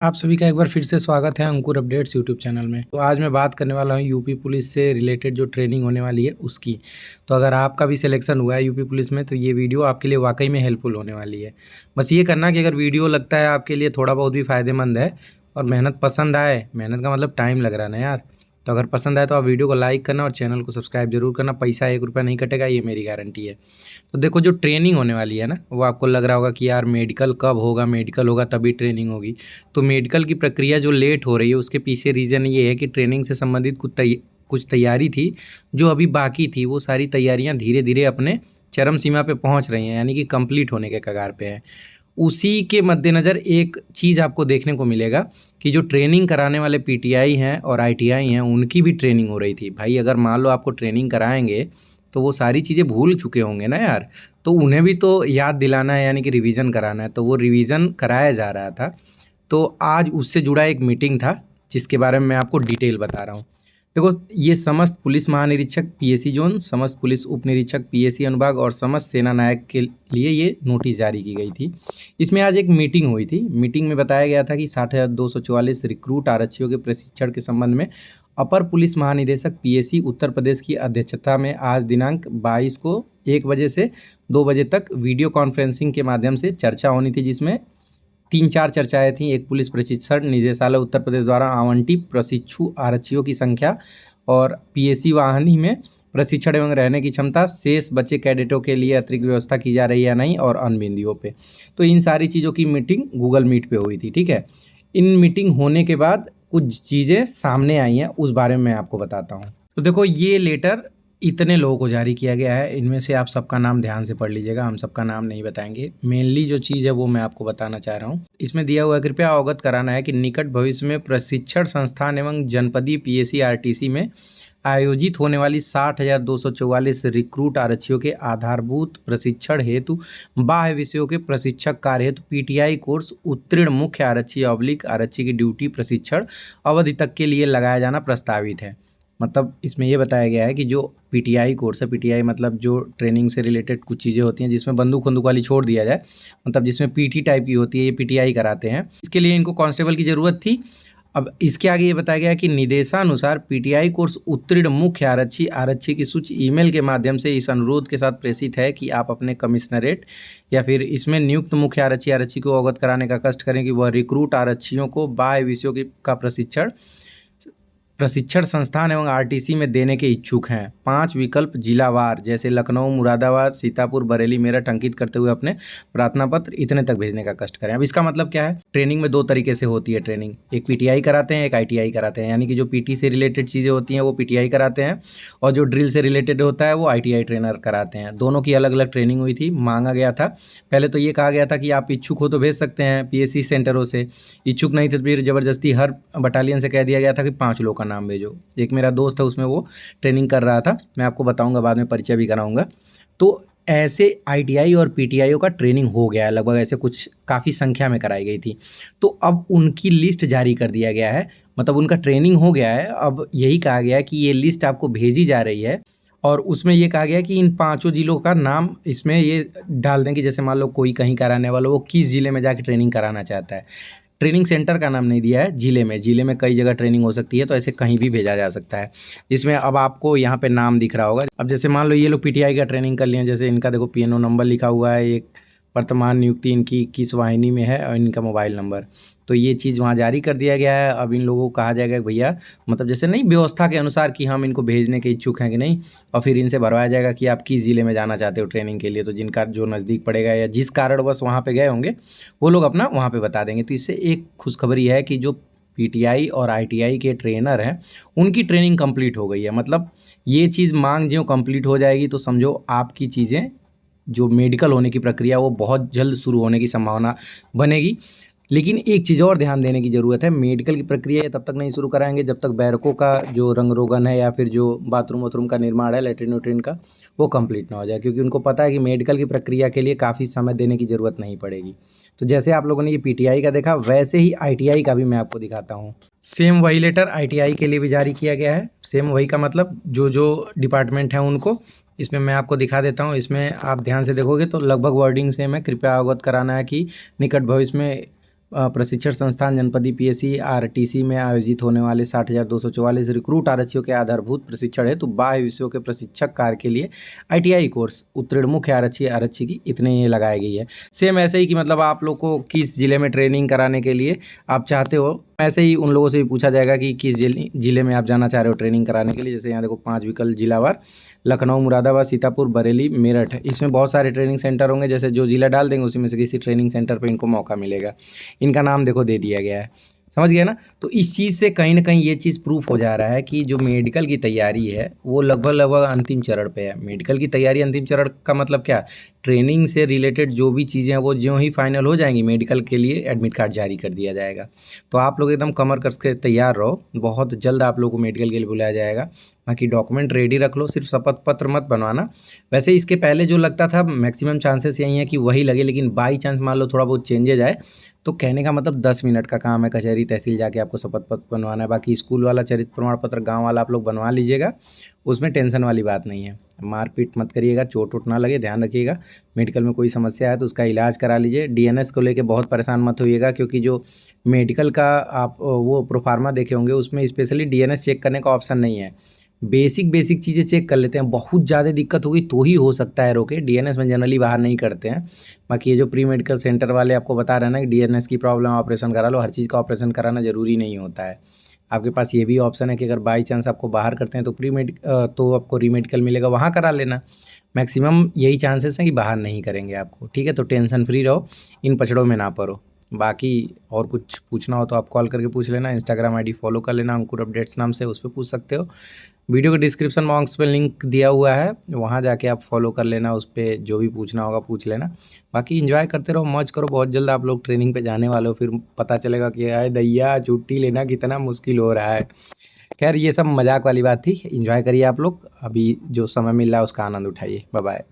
आप सभी का एक बार फिर से स्वागत है अंकुर अपडेट्स यूट्यूब चैनल में। तो आज मैं बात करने वाला हूँ यूपी पुलिस से रिलेटेड जो ट्रेनिंग होने वाली है उसकी। तो अगर आपका भी सिलेक्शन हुआ है यूपी पुलिस में तो ये वीडियो आपके लिए वाकई में हेल्पफुल होने वाली है। बस ये करना कि अगर वीडियो लगता है आपके लिए थोड़ा बहुत भी फ़ायदेमंद है और मेहनत पसंद आए, मेहनत का मतलब टाइम लग रहा है ना यार, तो अगर पसंद आए तो आप वीडियो को लाइक करना और चैनल को सब्सक्राइब जरूर करना। पैसा 1 रुपया नहीं कटेगा, ये मेरी गारंटी है। तो देखो, जो ट्रेनिंग होने वाली है ना, वो आपको लग रहा होगा कि यार मेडिकल कब होगा, मेडिकल होगा तभी ट्रेनिंग होगी। तो मेडिकल की प्रक्रिया जो लेट हो रही है उसके पीछे रीज़न ये है कि ट्रेनिंग से संबंधित कुछ तैयारी थी जो अभी बाकी थी। वो सारी तैयारियां धीरे धीरे अपने चरम सीमा पे पहुंच रही हैं, यानी कि कंप्लीट होने के कगार पे है। उसी के मद्देनज़र एक चीज़ आपको देखने को मिलेगा कि जो ट्रेनिंग कराने वाले पीटीआई हैं और आईटीआई हैं उनकी भी ट्रेनिंग हो रही थी। भाई अगर मान लो आपको ट्रेनिंग कराएंगे तो वो सारी चीज़ें भूल चुके होंगे ना यार, तो उन्हें भी तो याद दिलाना है, यानी कि रिवीजन कराना है। तो वो रिवीजन कराया जा रहा था। तो आज उससे जुड़ा एक मीटिंग था जिसके बारे में मैं आपको डिटेल बता रहा हूँ। देखो, ये समस्त पुलिस महानिरीक्षक पीएसी जोन, समस्त पुलिस उप निरीक्षक पीएसी अनुभाग और समस्त सेना नायक के लिए ये नोटिस जारी की गई थी। इसमें आज एक मीटिंग हुई थी। मीटिंग में बताया गया था कि 60,244 रिक्रूट आरक्षियों के प्रशिक्षण के संबंध में अपर पुलिस महानिदेशक पीएसी उत्तर प्रदेश की अध्यक्षता में आज दिनांक 22 को 1 बजे से 2 बजे तक वीडियो कॉन्फ्रेंसिंग के माध्यम से चर्चा होनी थी, जिसमें 3-4 चर्चाएँ थीं। एक, पुलिस प्रशिक्षण निदेशालय उत्तर प्रदेश द्वारा आवंटित प्रशिक्षु आरक्षियों की संख्या और पीएसी वाहिनी में प्रशिक्षण एवं रहने की क्षमता, शेष बचे कैडेटों के लिए अतिरिक्त व्यवस्था की जा रही है या नहीं, और अन्य बिंदुओं पे। तो इन सारी चीज़ों की मीटिंग गूगल मीट पे हुई थी, ठीक है। इन मीटिंग होने के बाद कुछ चीज़ें सामने आई हैं, उस बारे में मैं आपको बताता हूँ। तो देखो, ये लेटर इतने लोगों को जारी किया गया है। इनमें से आप सबका नाम ध्यान से पढ़ लीजिएगा, हम सबका नाम नहीं बताएंगे। मेनली जो चीज़ है वो मैं आपको बताना चाह रहा हूँ। इसमें दिया हुआ है, कृपया अवगत कराना है कि निकट भविष्य में प्रशिक्षण संस्थान एवं जनपदीय पीएसी आरटीसी में आयोजित होने वाली 60,244 रिक्रूट आरक्षियों के आधारभूत प्रशिक्षण हेतु बाह्य विषयों के प्रशिक्षक कार्य हेतु पीटीआई कोर्स उत्तीर्ण मुख्य आरक्षी ऑब्लिक आरक्षी की ड्यूटी प्रशिक्षण अवधि तक के लिए लगाया जाना प्रस्तावित है। मतलब इसमें ये बताया गया है कि जो पीटीआई कोर्स है, पीटीआई मतलब जो ट्रेनिंग से रिलेटेड कुछ चीज़ें होती हैं जिसमें बंदूक बंदूक वाली छोड़ दिया जाए, मतलब जिसमें पीटी टाइप की होती है, ये पीटीआई कराते हैं। इसके लिए इनको कांस्टेबल की ज़रूरत थी। अब इसके आगे ये बताया गया कि निदेशानुसार पीटीआई कोर्स उत्तीर्ण मुख्य आरक्षी आरक्षी की सूची ईमेल के माध्यम से इस अनुरोध के साथ प्रेषित है कि आप अपने कमिश्नरेट या फिर इसमें नियुक्त मुख्य आरक्षी आरक्षी को अवगत कराने का कष्ट करें कि वह रिक्रूट आरक्षियों को बाह्य विषयों का प्रशिक्षण संस्थान एवं आरटीसी में देने के इच्छुक हैं। 5 विकल्प जिलावार जैसे लखनऊ, मुरादाबाद, सीतापुर, बरेली, मेरठ अंकित करते हुए अपने प्रार्थना पत्र इतने तक भेजने का कष्ट करें। अब इसका मतलब क्या है? ट्रेनिंग में 2 तरीके से होती है ट्रेनिंग, एक पीटीआई कराते हैं, एक आईटीआई कराते हैं। यानी कि जो पीटी से रिलेटेड चीज़ें होती हैं वो पीटीआई कराते हैं और जो ड्रिल से रिलेटेड होता है वो आईटीआई ट्रेनर कराते हैं। दोनों की अलग अलग ट्रेनिंग हुई थी। मांगा गया था, पहले तो ये कहा गया था कि आप इच्छुक हो तो भेज सकते हैं पीएससी सेंटरों से, इच्छुक नहीं थे तो फिर ज़बरदस्ती हर बटालियन से कह दिया गया था कि 5 लोग का नाम भेजो। एक मेरा दोस्त है, उसमें वो ट्रेनिंग कर रहा था, मैं आपको बताऊंगा, बाद में परिचय भी कराऊंगा। तो ऐसे आईटीआई और पीटीआईओ का ट्रेनिंग हो गया है लगभग, ऐसे कुछ काफ़ी संख्या में कराई गई थी। तो अब उनकी लिस्ट जारी कर दिया गया है, मतलब उनका ट्रेनिंग हो गया है। अब यही कहा गया है कि ये लिस्ट आपको भेजी जा रही है और उसमें ये कहा गया है कि इन 5 जिलों का नाम इसमें ये डाल दें कि जैसे मान लो कोई कहीं कराने वाला वो किस ज़िले में जाके ट्रेनिंग कराना चाहता है। ट्रेनिंग सेंटर का नाम नहीं दिया है, ज़िले में कई जगह ट्रेनिंग हो सकती है, तो ऐसे कहीं भी भेजा जा सकता है। इसमें अब आपको यहाँ पे नाम दिख रहा होगा। अब जैसे मान लो ये लोग पीटीआई का ट्रेनिंग कर लिए, जैसे इनका देखो पीएनओ नंबर लिखा हुआ है, एक वर्तमान नियुक्ति इनकी किस वाहिनी में है और इनका मोबाइल नंबर, तो ये चीज़ वहाँ जारी कर दिया गया है। अब इन लोगों को कहा जाएगा कि भैया, मतलब जैसे नहीं व्यवस्था के अनुसार कि हम इनको भेजने के इच्छुक हैं कि नहीं, और फिर इनसे भरवाया जाएगा कि आप किस ज़िले में जाना चाहते हो ट्रेनिंग के लिए। तो जिनका जो नज़दीक पड़ेगा या जिस कारणवश वहाँ पे गए होंगे वो लोग अपना वहाँ पे बता देंगे। तो इससे एक खुशखबरी है कि जो पीटीआई और आईटीआई के ट्रेनर हैं उनकी ट्रेनिंग कंप्लीट हो गई है। मतलब ये चीज़ मांग जो कंप्लीट हो जाएगी तो समझो आपकी चीज़ें, जो मेडिकल होने की प्रक्रिया वो बहुत जल्द शुरू होने की संभावना बनेगी। लेकिन एक चीज़ और ध्यान देने की ज़रूरत है, मेडिकल की प्रक्रिया ये तब तक नहीं शुरू कराएंगे जब तक बैरकों का जो रंग रोगन है या फिर जो बाथरूम वाथरूम का निर्माण है, लेटरिन वेटरिन का, वो कंप्लीट ना हो जाए, क्योंकि उनको पता है कि मेडिकल की प्रक्रिया के लिए काफ़ी समय देने की ज़रूरत नहीं पड़ेगी। तो जैसे आप लोगों ने ये पीटीआई का देखा, वैसे ही आईटीआई का भी मैं आपको दिखाता हूँ। सेम वही लेटर आईटीआई के लिए भी जारी किया गया है। सेम वही का मतलब जो जो डिपार्टमेंट है उनको, इसमें मैं आपको दिखा देता हूँ। इसमें आप ध्यान से देखोगे तो लगभग वर्डिंग सेम है। कृपया अवगत कराना है कि निकट भविष्य में प्रशिक्षण संस्थान जनपदी पीएससी आरटीसी में आयोजित होने वाले 60,244 रिक्रूट आरक्षियों के आधारभूत प्रशिक्षण हेतु बाह्य विषयों के प्रशिक्षक कार्य के लिए आईटीआई कोर्स उत्तीर्ण मुख्य आरक्षी की इतने ये लगाई गई है। सेम ऐसे ही कि मतलब आप लोग को किस जिले में ट्रेनिंग कराने के लिए आप चाहते हो, ऐसे ही उन लोगों से भी पूछा जाएगा कि किस जिले में आप जाना चाह रहे हो ट्रेनिंग कराने के लिए। जैसे यहाँ देखो 5 विकल्प जिलावार: लखनऊ, मुरादाबाद, सीतापुर, बरेली, मेरठ। इसमें बहुत सारे ट्रेनिंग सेंटर होंगे, जैसे जो जिला डाल देंगे उसी में से किसी ट्रेनिंग सेंटर पे इनको मौका मिलेगा। इनका नाम देखो दे दिया गया है, समझ गया ना। तो इस चीज़ से कहीं ना कहीं ये चीज़ प्रूफ हो जा रहा है कि जो मेडिकल की तैयारी है वो लगभग अंतिम चरण पे है। मेडिकल की तैयारी अंतिम चरण का मतलब क्या? ट्रेनिंग से रिलेटेड जो भी चीज़ें हैं वो ज्यों ही फाइनल हो जाएंगी, मेडिकल के लिए एडमिट कार्ड जारी कर दिया जाएगा। तो आप लोग एकदम कमर कस के तैयार रहो, बहुत जल्द आप लोग को मेडिकल के लिए बुलाया जाएगा। बाकी डॉक्यूमेंट रेडी रख लो, सिर्फ शपथ पत्र मत बनवाना। वैसे इसके पहले जो लगता था मैक्सिमम चांसेस यही है कि वही लगे, लेकिन बाई चांस मान लो थोड़ा बहुत चेंजेज आए तो कहने का मतलब 10 मिनट का काम है, कचहरी तहसील जाके आपको शपथ पत्र बनवाना है। बाकी स्कूल वाला चरित्र प्रमाण पत्र गाँव वाला आप लोग बनवा लीजिएगा, उसमें टेंशन वाली बात नहीं है। मारपीट मत करिएगा, चोट वोट ना लगे, ध्यान रखिएगा। मेडिकल में कोई समस्या है तो उसका इलाज करा लीजिए। डीएनएस को लेके बहुत परेशान मत होइएगा, क्योंकि जो मेडिकल का आप वो प्रोफार्मा देखे होंगे उसमें स्पेशली डीएनएस चेक करने का ऑप्शन नहीं है। बेसिक चीज़ें चेक कर लेते हैं, बहुत ज़्यादा दिक्कत होगी तो ही हो सकता है रोके। डीएनएस में जनरली बाहर नहीं करते हैं। बाकी ये जो प्री मेडिकल सेंटर वाले आपको बता रहे हैं ना कि डीएनएस की प्रॉब्लम ऑपरेशन करा लो, हर चीज़ का ऑपरेशन कराना ज़रूरी नहीं होता है। आपके पास ये भी ऑप्शन है कि अगर बाई चांस आपको बाहर करते हैं तो आपको रीमेडिकल मिलेगा, वहाँ करा लेना। मैक्सिमम यही चांसेस हैं कि बाहर नहीं करेंगे आपको, ठीक है। तो टेंशन फ्री रहो, इन पचड़ों में ना पड़ो। बाकी और कुछ पूछना हो तो आप कॉल करके पूछ लेना। इंस्टाग्राम आईडी फॉलो कर लेना अंकुर अपडेट्स नाम से, उस पर पूछ सकते हो। वीडियो के डिस्क्रिप्शन बॉक्स पे लिंक दिया हुआ है, वहाँ जाके आप फॉलो कर लेना, उस पर जो भी पूछना होगा पूछ लेना। बाकी एंजॉय करते रहो, मौज करो। बहुत जल्द आप लोग ट्रेनिंग पे जाने वाले हो, फिर पता चलेगा कि आए दैया छुट्टी लेना कितना मुश्किल हो रहा है। खैर ये सब मजाक वाली बात थी, एंजॉय करिए आप लोग। अभी जो समय मिल रहा है उसका आनंद उठाइए। Bye bye.